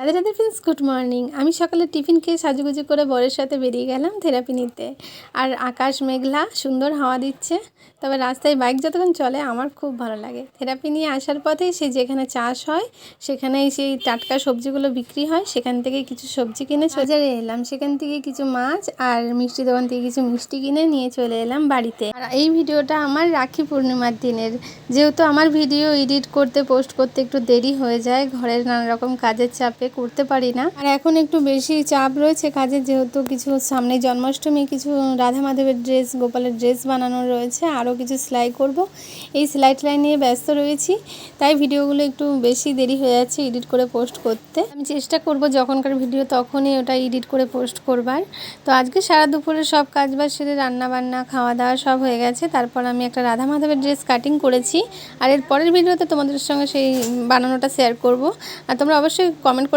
Radhe Radhe friends, good morning. আমি সকালে tiffin খেয়ে সাজুগুজু করে বরের সাথে বেরিয়ে গেলাম থেরাপি নিতে। আর আকাশ মেঘলা, সুন্দর হাওয়া দিচ্ছে। তবে রাস্তায় বাইক যতক্ষণ চলে আমার খুব ভালো লাগে। থেরাপি নিয়ে আসার পথেই সে যেখানে চাষ হয় সেখানেই সেই টাটকা সবজিগুলো বিক্রি হয়, সেখান থেকে কিছু সবজি কিনে বাজারে এলাম। সেখান থেকে কিছু মাছ আর মিষ্টি দোকান থেকে কিছু মিষ্টি কিনে নিয়ে চলে এলাম বাড়িতে। আর এই ভিডিওটা আমার রাখি পূর্ণিমার দিনের। যেহেতু আমার ভিডিও এডিট করতে পোস্ট করতে একটু দেরি হয়ে যায়, ঘরের নানা রকম কাজের চাপে করতে পারি না। আর এখন একটু বেশি চাপ রয়েছে কাজে, যেহেতু কিছু সামনে জন্মাষ্টমী, কিছু রাধা মাধবের ড্রেস, গোপালের ড্রেস বানানো রয়েছে, আরও কিছু সেলাই করব। এই সেলাই টেলাই নিয়ে ব্যস্ত রয়েছি, তাই ভিডিওগুলো একটু বেশি দেরি হয়ে যাচ্ছে এডিট করে পোস্ট করতে। আমি চেষ্টা করব যখনকার ভিডিও তখনই ওটা এডিট করে পোস্ট করবার। তো আজকে সারা দুপুরে সব কাজবাজ সেরে রান্নাবান্না খাওয়া দাওয়া সব হয়ে গেছে। তারপর আমি একটা রাধা মাধবের ড্রেস কাটিং করেছি, আর এর পরের ভিডিওতে তোমাদের সঙ্গে সেই বানানোটা শেয়ার করব। আর তোমরা অবশ্যই কমেন্ট